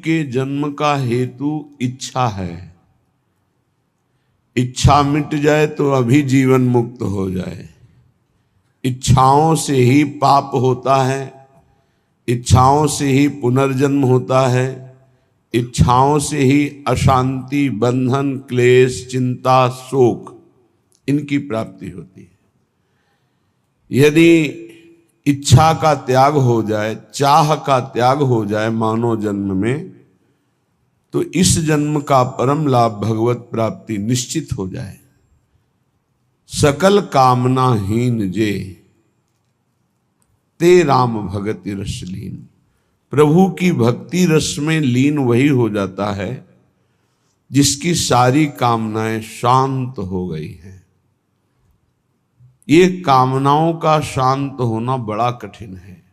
के जन्म का हेतु इच्छा है। इच्छा मिट जाए तो अभी जीवन मुक्त हो जाए। इच्छाओं से ही पाप होता है, इच्छाओं से ही पुनर्जन्म होता है, इच्छाओं से ही अशांति, बंधन, क्लेश, चिंता, शोक इनकी प्राप्ति होती है। यदि इच्छा का त्याग हो जाए, चाह का त्याग हो जाए मानव जन्म में, तो इस जन्म का परम लाभ भगवत प्राप्ति निश्चित हो जाए। सकल कामनाहीन जे ते राम भगति रस लीन। प्रभु की भक्ति रस में लीन वही हो जाता है जिसकी सारी कामनाएं शांत हो गई हैं। ये कामनाओं का शांत होना बड़ा कठिन है।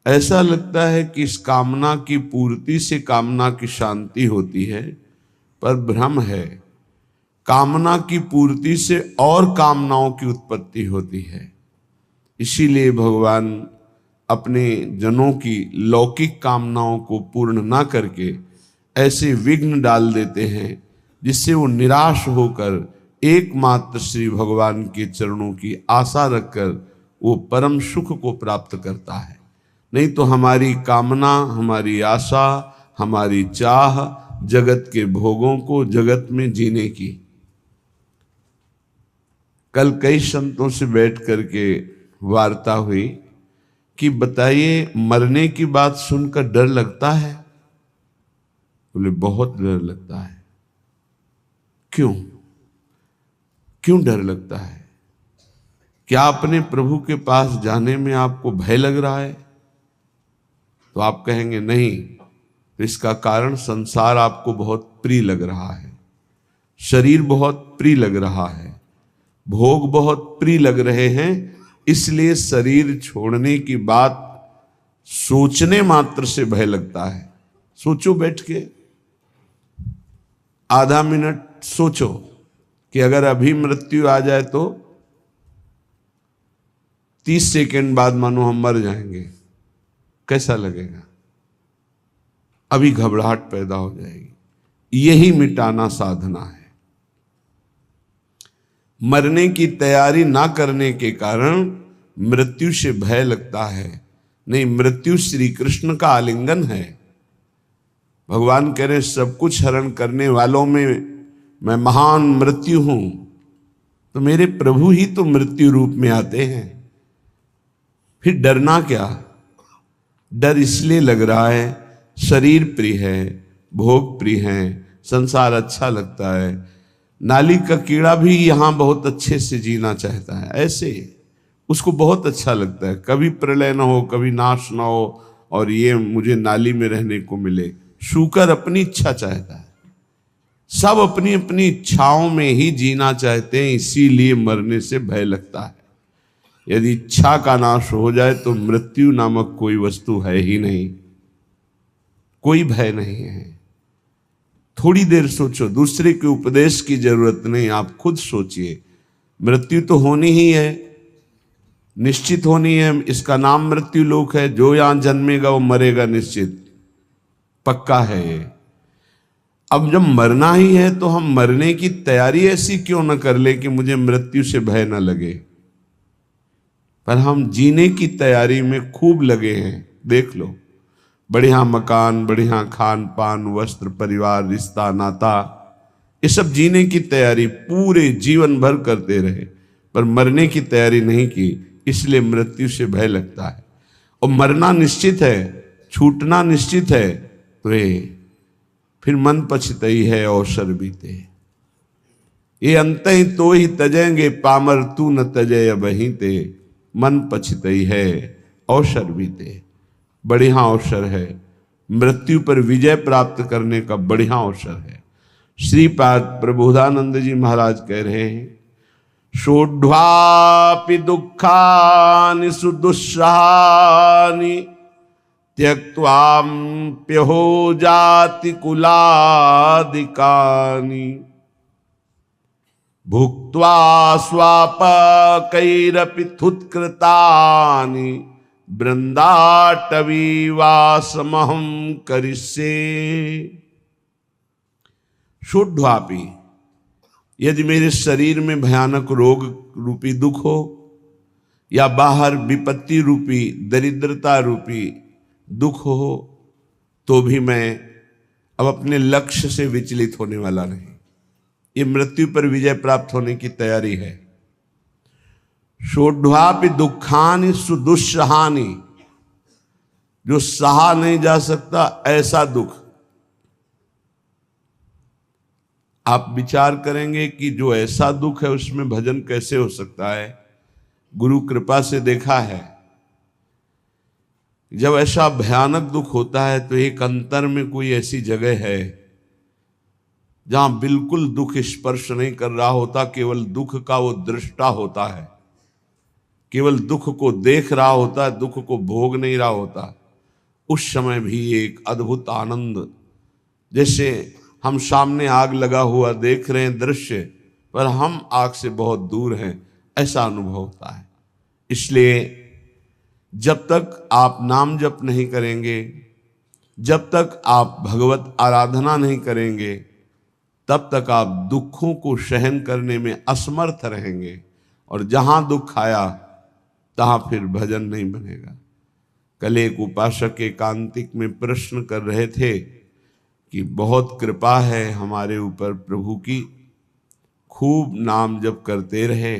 ऐसा लगता है कि इस कामना की पूर्ति से कामना की शांति होती है, पर भ्रम है। कामना की पूर्ति से और कामनाओं की उत्पत्ति होती है। इसीलिए भगवान अपने जनों की लौकिक कामनाओं को पूर्ण ना करके ऐसे विघ्न डाल देते हैं जिससे वो निराश होकर एकमात्र श्री भगवान के चरणों की आशा रखकर वो परम सुख को प्राप्त करता है। नहीं तो हमारी कामना, हमारी आशा, हमारी चाह जगत के भोगों को, जगत में जीने की। कल कई संतों से बैठ करके वार्ता हुई कि बताइए, मरने की बात सुनकर डर लगता है? बोले बहुत डर लगता है। क्यों क्यों डर लगता है? क्या अपने प्रभु के पास जाने में आपको भय लग रहा है? तो आप कहेंगे नहीं। तो इसका कारण संसार आपको बहुत प्रिय लग रहा है, शरीर बहुत प्रिय लग रहा है, भोग बहुत प्रिय लग रहे हैं, इसलिए शरीर छोड़ने की बात सोचने मात्र से भय लगता है। सोचो, बैठ के आधा मिनट सोचो कि अगर अभी मृत्यु आ जाए तो 30 सेकंड बाद मानो हम मर जाएंगे, कैसा लगेगा? अभी घबराहट पैदा हो जाएगी। यही मिटाना साधना है। मरने की तैयारी ना करने के कारण मृत्यु से भय लगता है। नहीं, मृत्यु श्री कृष्ण का आलिंगन है। भगवान कह रहे सब कुछ हरण करने वालों में मैं महान मृत्यु हूं। तो मेरे प्रभु ही तो मृत्यु रूप में आते हैं, फिर डरना क्या? डर इसलिए लग रहा है शरीर प्रिय है, भोग प्रिय है, संसार अच्छा लगता है। नाली का कीड़ा भी यहां बहुत अच्छे से जीना चाहता है, ऐसे उसको बहुत अच्छा लगता है। कभी प्रलय ना हो, कभी नाश ना हो, और ये मुझे नाली में रहने को मिले। शूकर अपनी इच्छा चाहता है। सब अपनी अपनी इच्छाओं में ही जीना चाहते हैं, इसीलिए मरने से भय लगता है। यदि इच्छा का नाश हो जाए तो मृत्यु नामक कोई वस्तु है ही नहीं, कोई भय नहीं है। थोड़ी देर सोचो, दूसरे के उपदेश की जरूरत नहीं, आप खुद सोचिए। मृत्यु तो होनी ही है, निश्चित होनी है। इसका नाम मृत्यु लोक है। जो यहां जन्मेगा वो मरेगा, निश्चित पक्का है ये। अब जब मरना ही है तो हम मरने की तैयारी ऐसी क्यों न कर ले कि मुझे मृत्यु से भय न लगे, पर हम जीने की तैयारी में खूब लगे हैं। देख लो, बढ़िया मकान, बढ़िया खान पान, वस्त्र, परिवार, रिश्ता, नाता, ये सब जीने की तैयारी पूरे जीवन भर करते रहे, पर मरने की तैयारी नहीं की, इसलिए मृत्यु से भय लगता है। और मरना निश्चित है, छूटना निश्चित है, तो ये फिर मन पछतई है अवसर बीते। ये अंत ही तो ही तजेंगे पामर, तू न तजे अबहीं ते। मन पछतई है अवसर बीते। बढ़िया अवसर है, मृत्यु पर विजय प्राप्त करने का बढ़िया अवसर है। श्रीपाद प्रबोधानंद जी महाराज कह रहे हैं, सोढ़्वापि दुखानि सुदुस्सहानि त्यक्त्वाप्यहो जाति कुलादिकानि। भुक्त्वा स्वापकैरपि थुत्कृतानि वृंदाटवी वासमहं करिष्ये। शुद्ध्वापि, यदि मेरे शरीर में भयानक रोग रूपी दुख हो या बाहर विपत्ति रूपी दरिद्रता रूपी दुख हो, तो भी मैं अब अपने लक्ष्य से विचलित होने वाला नहीं। ये मृत्यु पर विजय प्राप्त होने की तैयारी है। शोढ्वापि दुखानि सुदुस्सहानि, जो सहा नहीं जा सकता ऐसा दुख। आप विचार करेंगे कि जो ऐसा दुख है उसमें भजन कैसे हो सकता है। गुरु कृपा से देखा है, जब ऐसा भयानक दुख होता है तो एक अंतर में कोई ऐसी जगह है जहां बिल्कुल दुख स्पर्श नहीं कर रहा होता, केवल दुख का वो दृष्टा होता है, केवल दुख को देख रहा होता है, दुख को भोग नहीं रहा होता। उस समय भी एक अद्भुत आनंद, जैसे हम सामने आग लगा हुआ देख रहे हैं दृश्य, पर हम आग से बहुत दूर हैं, ऐसा अनुभव होता है। इसलिए जब तक आप नाम जप नहीं करेंगे, जब तक आप भगवत आराधना नहीं करेंगे, तब तक आप दुखों को सहन करने में असमर्थ रहेंगे, और जहां दुख आया तहां फिर भजन नहीं बनेगा। कल एक उपासक एकांतिक में प्रश्न कर रहे थे कि बहुत कृपा है हमारे ऊपर प्रभु की, खूब नाम जप करते रहे,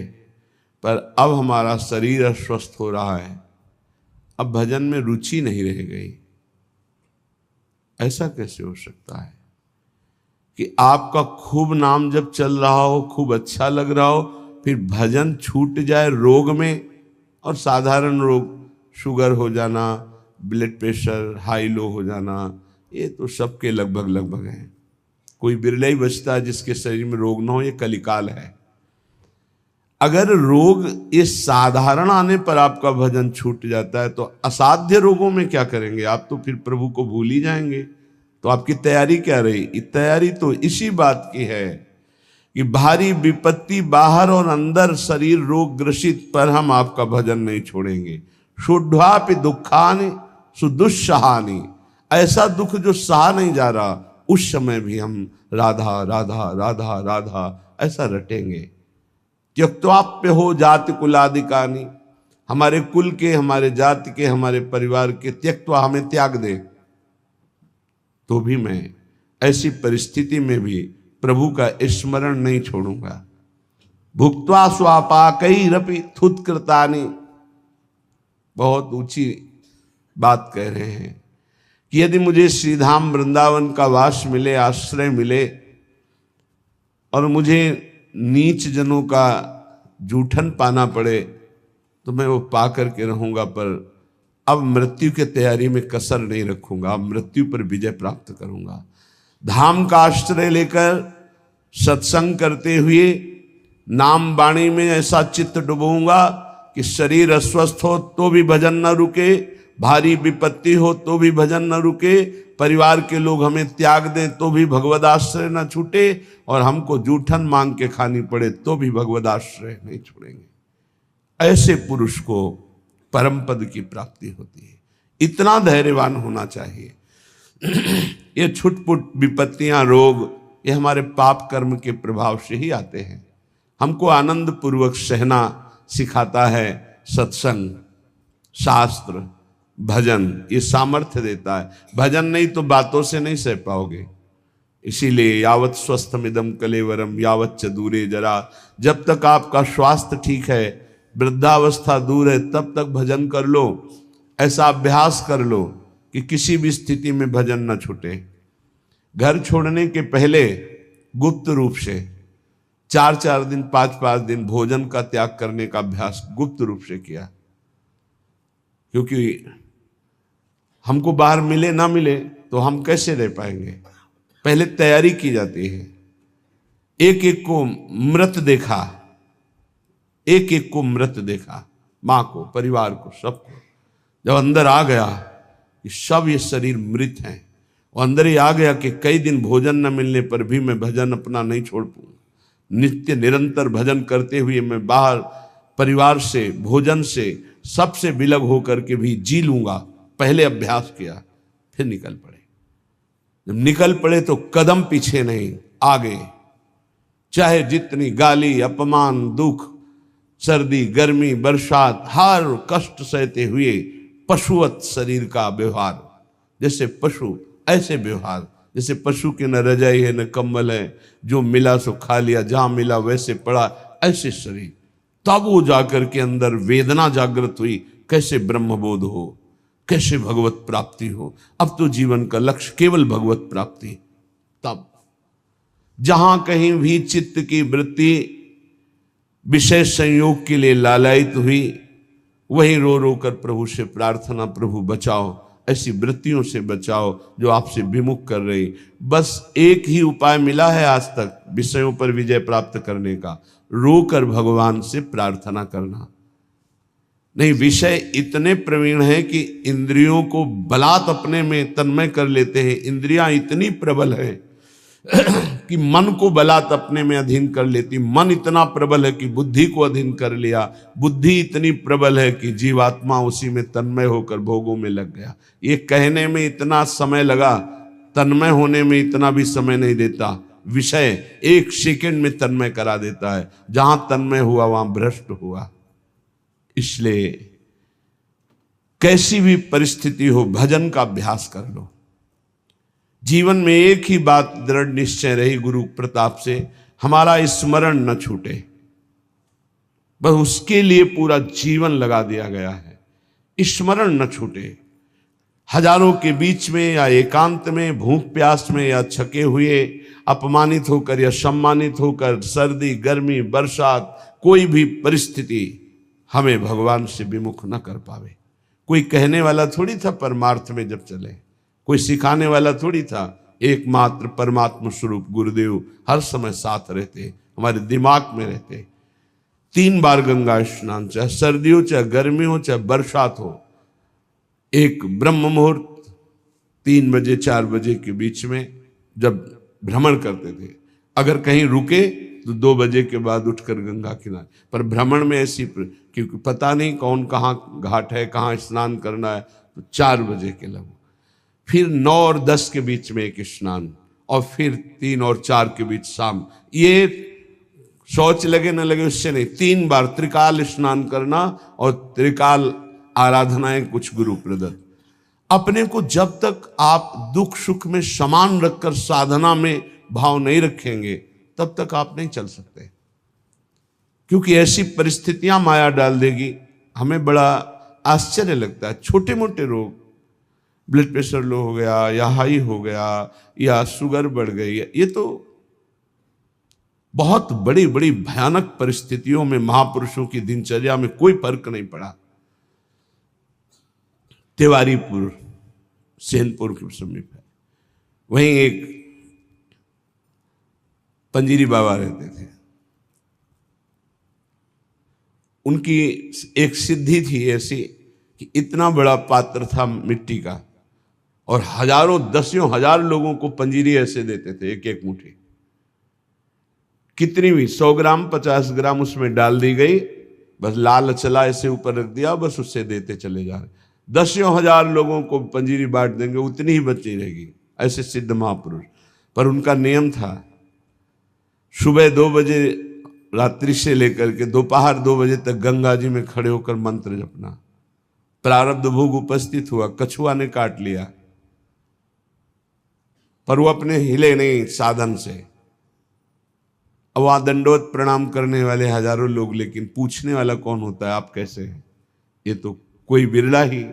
पर अब हमारा शरीर अस्वस्थ हो रहा है, अब भजन में रुचि नहीं रह गई। ऐसा कैसे हो सकता है कि आपका खूब नाम जप चल रहा हो, खूब अच्छा लग रहा हो, फिर भजन छूट जाए रोग में, और साधारण रोग, शुगर हो जाना, ब्लड प्रेशर हाई लो हो जाना, ये तो सबके लगभग लगभग है। कोई बिरला ही बचता है जिसके शरीर में रोग ना हो, ये कलिकाल है। अगर रोग ये साधारण आने पर आपका भजन छूट जाता है, तो असाध्य रोगों में क्या करेंगे आप? तो फिर प्रभु को भूल ही जाएंगे। तो आपकी तैयारी क्या रही? तैयारी तो इसी बात की है कि भारी विपत्ति बाहर और अंदर शरीर रोग ग्रसित पर हम आपका भजन नहीं छोड़ेंगे। शुद्ध्वापि दुखानि सुदुस्सहानि, ऐसा दुख जो सहा नहीं जा रहा, उस समय भी हम राधा राधा राधा राधा ऐसा रटेंगे। त्यक्त्वाप्य हो जाति कुलादिकानि, हमारे कुल के, हमारे जाति के, हमारे परिवार के त्यक्त्वा, हमें त्याग दे, तो भी मैं ऐसी परिस्थिति में भी प्रभु का स्मरण नहीं छोड़ूंगा। भुक्त्वा स्वापाकैरपि थुत्कृतानि, बहुत ऊंची बात कह रहे हैं कि यदि मुझे श्रीधाम वृंदावन का वास मिले, आश्रय मिले, और मुझे नीच जनों का जूठन पाना पड़े, तो मैं वो पा करके रहूंगा, पर अब मृत्यु की तैयारी में कसर नहीं रखूंगा, अब मृत्यु पर विजय प्राप्त करूंगा। धाम का आश्रय लेकर सत्संग करते हुए नाम वाणी में ऐसा चित्त डुबोऊंगा कि शरीर अस्वस्थ हो तो भी भजन न रुके, भारी विपत्ति हो तो भी भजन न रुके, परिवार के लोग हमें त्याग दें तो भी भगवद आश्रय न छूटे, और हमको जूठन मांग के खानी पड़े तो भी भगवद आश्रय नहीं छोड़ेंगे। ऐसे पुरुष को परम पद की प्राप्ति होती है। इतना धैर्यवान होना चाहिए। ये छुटपुट विपत्तियां, रोग, ये हमारे पाप कर्म के प्रभाव से ही आते हैं। हमको आनंद पूर्वक सहना सिखाता है सत्संग, शास्त्र, भजन, ये सामर्थ्य देता है। भजन नहीं तो बातों से नहीं सह पाओगे। इसीलिए यावत स्वस्थमिदम कलेवरम यावत च दूरे जरा, जब तक आपका स्वास्थ्य ठीक है, वृद्धावस्था दूर है, तब तक भजन कर लो। ऐसा अभ्यास कर लो कि किसी भी स्थिति में भजन न छूटे। घर छोड़ने के पहले गुप्त रूप से 4-4 दिन, 5-5 दिन भोजन का त्याग करने का अभ्यास गुप्त रूप से किया, क्योंकि हमको बाहर मिले ना मिले तो हम कैसे रह पाएंगे। पहले तैयारी की जाती है। एक एक को मृत देखा, एक एक को मृत देखा, माँ को, परिवार को, सबको। जब अंदर आ गया कि सब ये शरीर मृत हैं, और अंदर ही आ गया कि कई दिन भोजन न मिलने पर भी मैं भजन अपना नहीं छोड़ पाऊँ। नित्य निरंतर भजन करते हुए मैं बाहर परिवार से, भोजन से, सबसे विलग होकर के भी जी लूंगा, पहले अभ्यास किया, फिर निकल पड़े। जब निकल पड़े तो कदम पीछे नहीं, आगे। चाहे जितनी गाली, अपमान, दुख, सर्दी, गर्मी, बरसात, हर कष्ट सहते हुए पशुवत शरीर का व्यवहार, जैसे पशु ऐसे व्यवहार, जैसे पशु के न रजाई है न कंबल है, जो मिला सो खा लिया, जहां मिला वैसे पड़ा, ऐसे शरीर। तब वो जाकर के अंदर वेदना जागृत हुई, कैसे ब्रह्मबोध हो, कैसे भगवत प्राप्ति हो। अब तो जीवन का लक्ष्य केवल भगवत प्राप्ति। तब जहां कहीं भी चित्त की वृत्ति विशेष संयोग के लिए लालायित हुई, वहीं रो रो कर प्रभु से प्रार्थना, प्रभु बचाओ, ऐसी वृत्तियों से बचाओ जो आपसे विमुख कर रही। बस एक ही उपाय मिला है आज तक विषयों पर विजय प्राप्त करने का, रो कर भगवान से प्रार्थना करना। नहीं, विषय इतने प्रवीण हैं कि इंद्रियों को बलात् अपने में तन्मय कर लेते हैं। इंद्रियां इतनी प्रबल है कि मन को बलात् अपने में अधीन कर लेती। मन इतना प्रबल है कि बुद्धि को अधीन कर लिया। बुद्धि इतनी प्रबल है कि जीवात्मा उसी में तन्मय होकर भोगों में लग गया। ये कहने में इतना समय लगा, तन्मय होने में इतना भी समय नहीं देता। विषय एक सेकंड में तन्मय करा देता है। जहां तन्मय हुआ वहां भ्रष्ट हुआ। इसलिए कैसी भी परिस्थिति हो, भजन का अभ्यास कर लो। जीवन में एक ही बात दृढ़ निश्चय रही गुरु प्रताप से, हमारा स्मरण न छूटे। बस उसके लिए पूरा जीवन लगा दिया गया है, स्मरण न छूटे। हजारों के बीच में या एकांत में, भूख प्यास में या छके हुए, अपमानित होकर या सम्मानित होकर, सर्दी, गर्मी, बरसात, कोई भी परिस्थिति हमें भगवान से विमुख न कर पावे। कोई कहने वाला थोड़ी था परमार्थ में जब चले, कोई सिखाने वाला थोड़ी था। एकमात्र परमात्मा स्वरूप गुरुदेव हर समय साथ रहते, हमारे दिमाग में रहते। 3 बार गंगा स्नान, चाहे सर्दी हो, चाहे गर्मी हो, चाहे बरसात हो। एक ब्रह्म मुहूर्त 3 बजे 4 बजे के बीच में जब भ्रमण करते थे, अगर कहीं रुके तो 2 बजे के बाद उठकर गंगा किनारे। पर भ्रमण में ऐसी, क्योंकि पता नहीं कौन कहाँ घाट है, कहाँ स्नान करना है, तो 4 बजे के लगो। फिर 9 और 10 के बीच में एक स्नान, और फिर 3 और 4 के बीच शाम। ये शौच लगे न लगे उससे नहीं, 3 बार त्रिकाल स्नान करना और त्रिकाल आराधनाएं कुछ गुरु प्रदत्त। अपने को जब तक आप दुख सुख में समान रखकर साधना में भाव नहीं रखेंगे, तब तक आप नहीं चल सकते। क्योंकि ऐसी परिस्थितियां माया डाल देगी। हमें बड़ा आश्चर्य लगता है, छोटे मोटे रोग, ब्लड प्रेशर लो हो गया या हाई हो गया या शुगर बढ़ गई, ये तो बहुत बड़ी बड़ी भयानक परिस्थितियों में महापुरुषों की दिनचर्या में कोई फर्क नहीं पड़ा। तिवारीपुर सेनपुर के समीप है, वहीं एक पंजीरी बाबा रहते थे। उनकी एक सिद्धि थी ऐसी कि इतना बड़ा पात्र था मिट्टी का, और हजारों दसियों हजार लोगों को पंजीरी ऐसे देते थे, एक एक मुट्ठी। कितनी भी 100 ग्राम 50 ग्राम उसमें डाल दी गई, बस लाल चला ऐसे ऊपर रख दिया, बस उससे देते चले जा रहे। दसियों हजार लोगों को पंजीरी बांट देंगे, उतनी ही बची रहेगी। ऐसे सिद्ध महापुरुष। पर उनका नियम था, सुबह 2 बजे रात्रि से लेकर के दोपहर 2 बजे तक गंगा जी में खड़े होकर मंत्र जपना। प्रारब्ध भोग उपस्थित हुआ, कछुआ ने काट लिया, पर वो अपने हिले नहीं साधन से। अब वहां दंडवत प्रणाम करने वाले हजारों लोग, लेकिन पूछने वाला कौन होता है, आप कैसे हैं? ये तो कोई बिरला ही।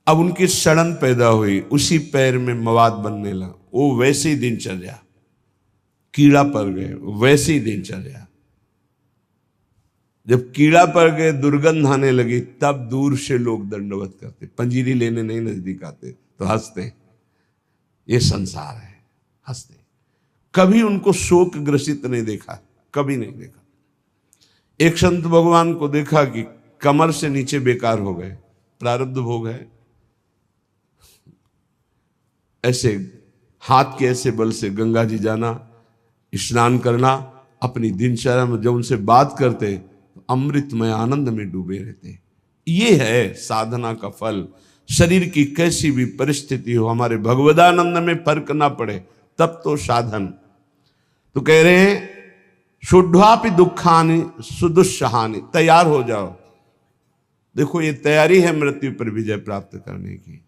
अब उनकी सड़न पैदा हुई, उसी पैर में मवाद बनने लगा। वो वैसे ही दिनचर्या, कीड़ा पड़ गए, वैसे ही दिनचर्या। जब कीड़ा पड़ गए, दुर्गंध आने लगी, तब दूर से लोग दंडवत करते, पंजीरी लेने नहीं नजदीक आते, तो हंसते। ये संसार है, हंसते। कभी उनको शोक ग्रसित नहीं देखा, कभी नहीं देखा। एक संत भगवान को देखा कि कमर से नीचे बेकार हो गए, प्रारब्ध भोग है। ऐसे हाथ के ऐसे बल से गंगा जी जाना, स्नान करना, अपनी दिनचर्या में जब उनसे बात करते अमृतमय आनंद में डूबे रहते। ये है साधना का फल। शरीर की कैसी भी परिस्थिति हो, हमारे भगवदानंद में फर्क ना पड़े, तब तो साधन। तो कह रहे हैं शुद्धापि दुखानि सुदुस्सहानि, तैयार हो जाओ। देखो ये तैयारी है मृत्यु पर विजय प्राप्त करने की।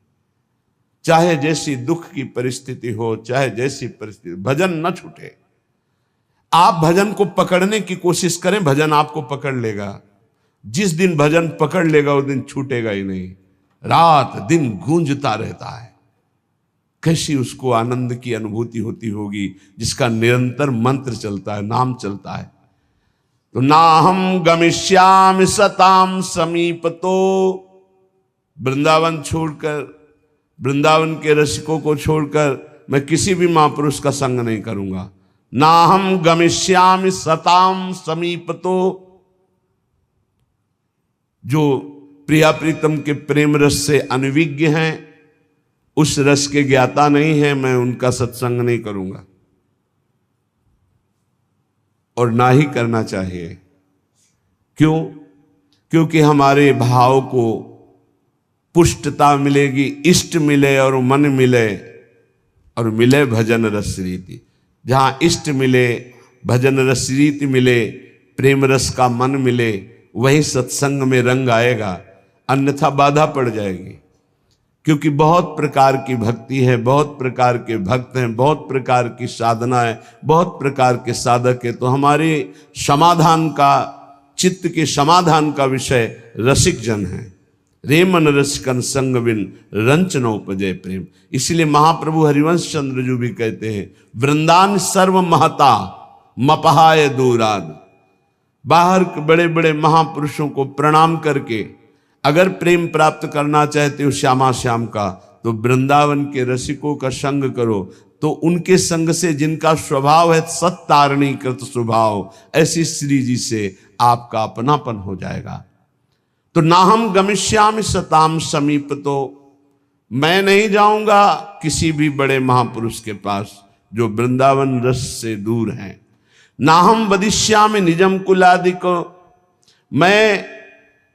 चाहे जैसी दुख की परिस्थिति हो, चाहे जैसी परिस्थिति, भजन न छूटे। आप भजन को पकड़ने की कोशिश करें, भजन आपको पकड़ लेगा। जिस दिन भजन पकड़ लेगा उस दिन छूटेगा ही नहीं, रात दिन गूंजता रहता है। कैसी उसको आनंद की अनुभूति होती होगी जिसका निरंतर मंत्र चलता है, नाम चलता है। तो ना हम गमिष्यामि सताम समीपतो, वृंदावन छोड़कर, वृंदावन के रसिकों को छोड़कर मैं किसी भी महापुरुष का संग नहीं करूंगा। ना हम गमिष्यामि सताम समीपतो, जो प्रिया प्रीतम के प्रेम रस से अनविज्ञ हैं, उस रस के ज्ञाता नहीं है, मैं उनका सत्संग नहीं करूंगा और ना ही करना चाहिए। क्यों? क्योंकि हमारे भाव को पुष्टता मिलेगी, इष्ट मिले और मन मिले, और मिले भजन रस रीति। जहां इष्ट मिले, भजन रस रीति मिले, प्रेम रस का मन मिले, वही सत्संग में रंग आएगा, अन्यथा बाधा पड़ जाएगी। क्योंकि बहुत प्रकार की भक्ति है, बहुत प्रकार के भक्त हैं, बहुत प्रकार की साधना है, बहुत प्रकार के साधक है। तो हमारे समाधान का, चित्त के समाधान का विषय रसिक जन है। रेमन रसिकन संग बिन रंच न उपजय प्रेम। इसलिए महाप्रभु हरिवंश चंद्र जी भी कहते हैं, वृंदान सर्व महता मपहाय दूराद। बाहर के बड़े बड़े महापुरुषों को प्रणाम करके अगर प्रेम प्राप्त करना चाहते हो श्यामा श्याम का, तो वृंदावन के रसिकों का संग करो। तो उनके संग से, जिनका स्वभाव है सत्तारणी कृत स्वभाव, ऐसी श्री जी से आपका अपनापन हो जाएगा। तो ना हम गमिष्यामि सताम समीपतो, मैं नहीं जाऊंगा किसी भी बड़े महापुरुष के पास जो वृंदावन रस से दूर हैं। ना हम वदिष्यामि निजम कुलादिको, मैं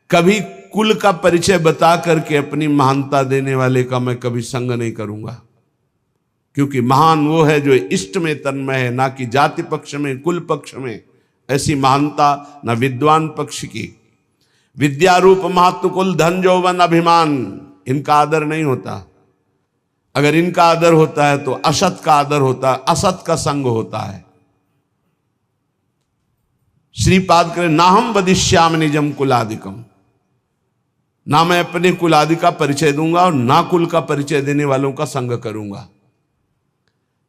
कभी कुल का परिचय बता करके अपनी महानता देने वाले का मैं कभी संग नहीं करूंगा। क्योंकि महान वो है जो इष्ट में तन्मय है, ना कि जाति पक्ष में, कुल पक्ष में। ऐसी महानता न विद्वान पक्ष की। विद्या रूप महत्व कुल धन जौवन अभिमान, इनका आदर नहीं होता। अगर इनका आदर होता है तो असत का आदर होता है, असत का संग होता है। श्रीपाद करें, ना हम वदिष्याम निजम कुलादिकम, ना मैं अपने कुलादि का परिचय दूंगा और ना कुल का परिचय देने वालों का संग करूंगा।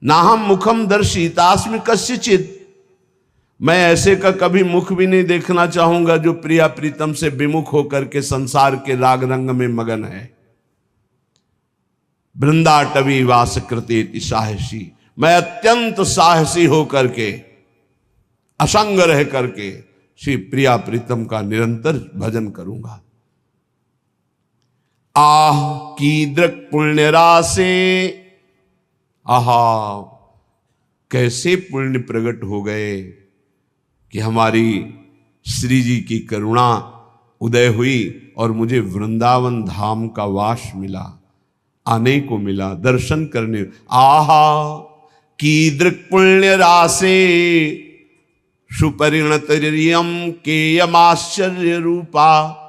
ना हम मुखम दर्शितास्मि कस्यचित्, मैं ऐसे का कभी मुख भी नहीं देखना चाहूंगा जो प्रिया प्रीतम से विमुख होकर के संसार के राग रंग में मगन है। वृंदाटवी वास कृतेति साहसी, मैं अत्यंत साहसी होकर के, असंग रह करके श्री प्रिया प्रीतम का निरंतर भजन करूंगा। आह कीदृक् पुण्य राशे, आहा कैसे पुण्य प्रकट हो गए कि हमारी श्री जी की करुणा उदय हुई और मुझे वृंदावन धाम का वास मिला, आने को मिला, दर्शन करने। आहा कीदृक् पुण्य राशे सुपरिणतरियम केयमाश्चर्य रूपा,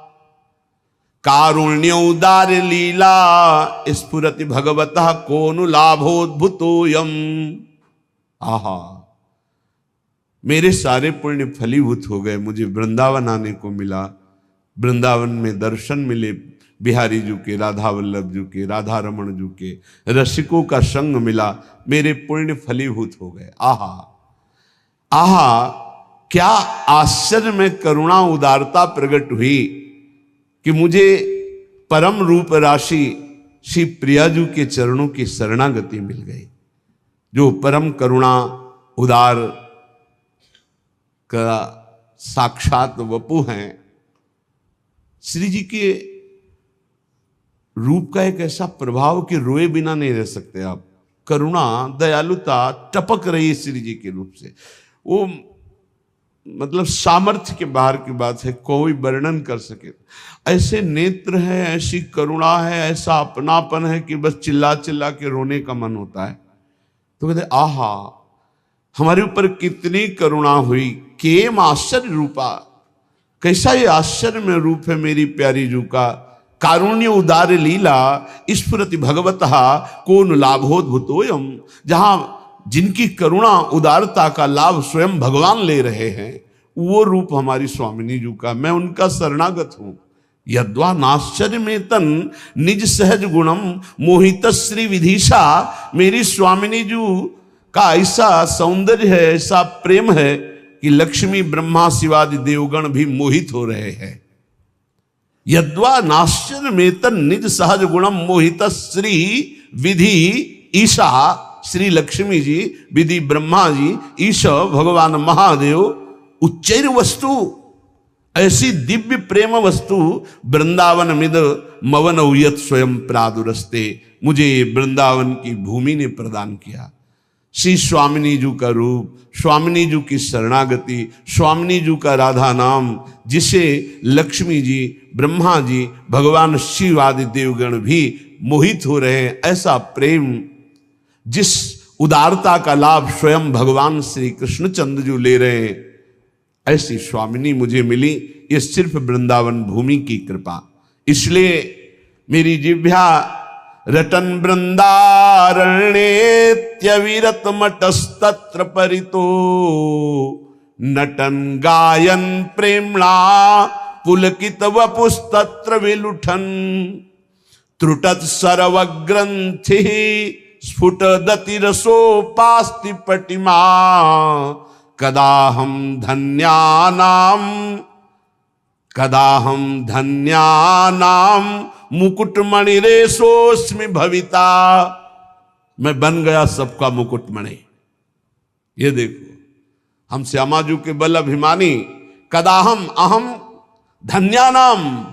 कारुण्य उदार लीला स्फुरति भगवतः कोनु लाभोद्भुतोयम। आहा मेरे सारे पुण्य फलीभूत हो गए, मुझे वृंदावन आने को मिला, वृंदावन में दर्शन मिले बिहारी जी के, राधा वल्लभ जी के, राधा रमण जी के, रसिकों का संग मिला, मेरे पुण्य फलीभूत हो गए। आहा आहा क्या आश्चर्य में करुणा उदारता प्रकट हुई कि मुझे परम रूप राशि श्री प्रियाजू के चरणों की शरणागति मिल गई, जो परम करुणा उदार का साक्षात वपु हैं। श्री जी के रूप का एक ऐसा प्रभाव कि रोए बिना नहीं रह सकते आप। करुणा, दयालुता टपक रही है श्री जी के रूप से। वो मतलब सामर्थ्य के बाहर की बात है, कोई वर्णन कर सके। ऐसे नेत्र है, ऐसी करुणा है, ऐसा अपनापन है कि बस चिल्ला चिल्ला के रोने का मन होता है। तो कहते आहा, हमारे ऊपर कितनी करुणा हुई, केम आश्चर्य रूपा, कैसा ये आश्चर्य में रूप है मेरी प्यारी जू का। कारुण्य उदार लीला स्फुरति भगवतः कौन लाभोद्भुतोयम, जहां जिनकी करुणा उदारता का लाभ स्वयं भगवान ले रहे हैं, वो रूप हमारी स्वामिनी जू का। मैं उनका शरणागत हूं। यद्वा नाश्चर्य में तन निज सहज गुणम मोहित श्री विधिशा, मेरी स्वामिनी जू का ऐसा सौंदर्य है, ऐसा प्रेम है कि लक्ष्मी ब्रह्मा शिवादि देवगण भी मोहित हो रहे हैं। यद्वा नाश्चर्य में तन निज सहज गुणम मोहित श्री विधि ईशा, श्री लक्ष्मी जी, विधि ब्रह्मा जी, ईश भगवान महादेव, उच्चैर वस्तु, ऐसी दिव्य प्रेम वस्तु वृंदावन मिद मवन उयत स्वयं प्रादुरस्ते, मुझे वृंदावन की भूमि ने प्रदान किया। श्री स्वामिनी जू का रूप, स्वामिनी जू की शरणागति, स्वामिनी जू का राधा नाम, जिसे लक्ष्मी जी, ब्रह्मा जी, भगवान शिव आदि देवगण भी मोहित हो रहे हैं। ऐसा प्रेम, जिस उदारता का लाभ स्वयं भगवान श्री कृष्णचंद्र जी ले रहे हैं, ऐसी स्वामिनी मुझे मिली। ये सिर्फ वृंदावन भूमि की कृपा। इसलिए मेरी जिह्वा रटन वृंदारण्येत्यविरत मटस्तत्र परितो, नटन गायन प्रेम्णा पुलकित वपुस्तत्र विलुठन, त्रुटत सर्वग्रंथि स्फुटदति रसोपास्ति पटिमा, कदाहम धन्यानाम मुकुटमणिरेशोस्मि भविता, मैं बन गया सबका मुकुटमणि। ये देखो, हम श्यामाजू के बल अभिमानी। कदाहम अहम धन्यानाम,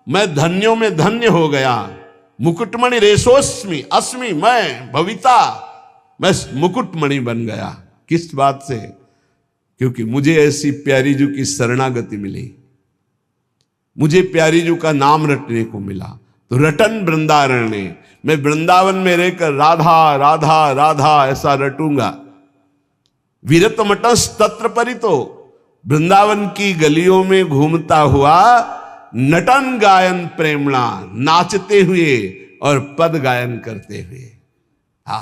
मैं धन्यों में धन्य हो गया। मुकुटमणि रेशोस्मि, अस्मि मैं, भविता मैं मुकुटमणि बन गया। किस बात से? क्योंकि मुझे ऐसी प्यारी जू की शरणागति मिली, मुझे प्यारी जू का नाम रटने को मिला। तो रटन वृंदारण्य, मैं वृंदावन में रहकर राधा राधा राधा ऐसा रटूंगा। विरत मटस तत्र परितो, वृंदावन की गलियों में घूमता हुआ, नटन गायन प्रेमणा, नाचते हुए और पद गायन करते हुए। हा,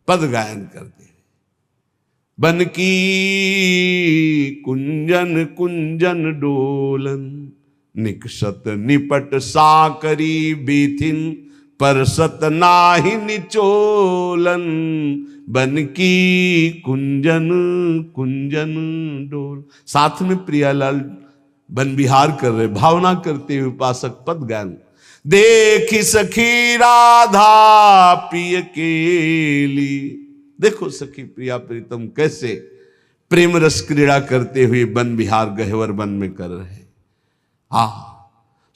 पद गायन करते हुए। बन की कुंजन कुंजन डोलन, निकसत निपट साकरी बीथिन, परसत नाही निचोलन। बन की कुंजन कुंजन डोल, साथ में प्रियालाल बन विहार कर रहे, भावना करते हुए उपासक पद गायन। देखी सखी राधा पिय केली, देखो सखी प्रिया प्रीतम कैसे प्रेम रस क्रीड़ा करते हुए वन विहार गहवर वन में कर रहे।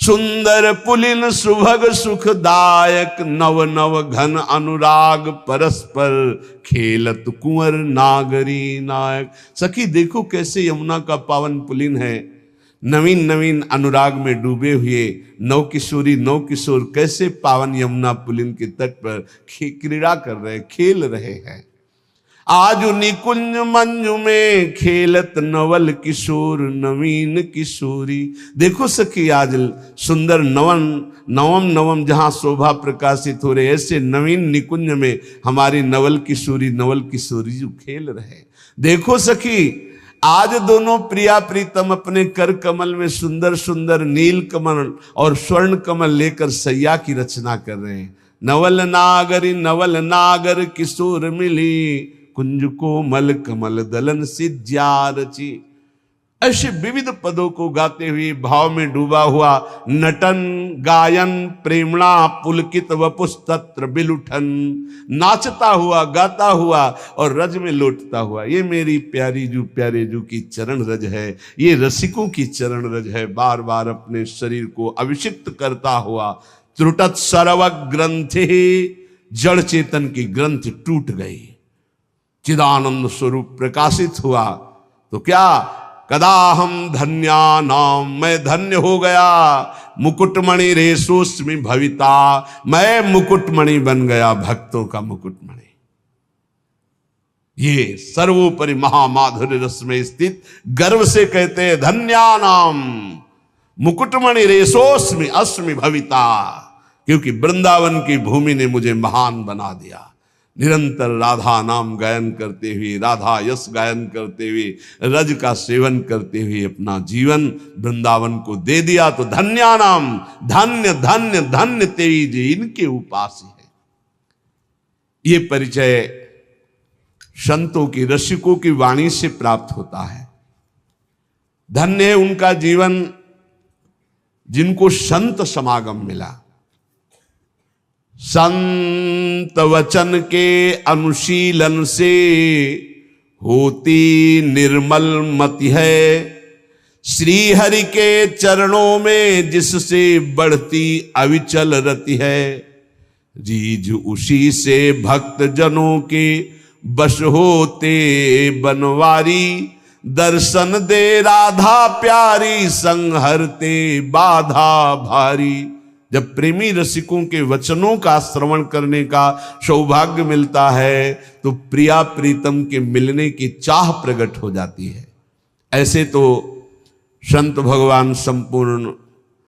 सुंदर पुलिन सुभग सुखदायक, नव नव घन अनुराग परस्पर, खेलत कुंवर नागरी नायक। सखी देखो कैसे यमुना का पावन पुलिन है, नवीन नवीन अनुराग में डूबे हुए नव किशोरी नव किशोर कैसे पावन यमुना पुलिन के तट पर क्रीड़ा कर रहे, खेल रहे हैं। आज निकुंज मंजू में खेलत नवल किशोर नवीन किशोरी। देखो सखी आज सुंदर नवम नवम जहां शोभा प्रकाशित हो रहे, ऐसे नवीन निकुंज में हमारी नवल किशोरी जो खेल रहे। देखो सखी आज दोनों प्रिया प्रीतम अपने कर कमल में सुंदर सुंदर नील कमल और स्वर्ण कमल लेकर सैया की रचना कर रहे हैं। नवल नागर किशोर मिली, कुंज को मल कमल दलन सिज्या रची। ऐसे विविध पदों को गाते हुए भाव में डूबा हुआ, नटन गायन प्रेमणा पुलकित वपुस्तत्र बिलुठन, नाचता हुआ गाता हुआ और रज में लौटता हुआ। ये मेरी प्यारी जू प्यारे जू की चरण रज है, ये रसिकों की चरण रज है। बार बार अपने शरीर को अभिषिक्त करता हुआ, त्रुटत सर्व ग्रंथि, जड़ चेतन की ग्रंथ टूट गई, चिदानंद स्वरूप प्रकाशित हुआ। तो क्या कदाहम धन्या नाम, मैं धन्य हो गया। मुकुटमणि रेशोस्मि भविता, मैं मुकुटमणि बन गया, भक्तों का मुकुटमणि। ये सर्वोपरि महामाधुर्य रस में स्थित गर्व से कहते हैं धन्या नाम मुकुटमणि रेशोस्मि अस्मि भविता, क्योंकि वृंदावन की भूमि ने मुझे महान बना दिया। निरंतर राधा नाम गायन करते हुए, राधा यश गायन करते हुए, रज का सेवन करते हुए अपना जीवन वृंदावन को दे दिया। तो धन्या नाम, धन्य धन्य धन्य तेरी जी इनके उपासी है। ये परिचय संतों की, रसिकों की वाणी से प्राप्त होता है। धन्य है उनका जीवन जिनको संत समागम मिला। संत वचन के अनुशीलन से होती निर्मल मति है, श्री हरि के चरणों में जिससे बढ़ती अविचल रति है। रीझ उसी से भक्त जनों के बश होते बनवारी, दर्शन दे राधा प्यारी संहरते बाधा भारी। जब प्रेमी रसिकों के वचनों का श्रवण करने का सौभाग्य मिलता है तो प्रिया प्रीतम के मिलने की चाह प्रकट हो जाती है। ऐसे तो संत भगवान संपूर्ण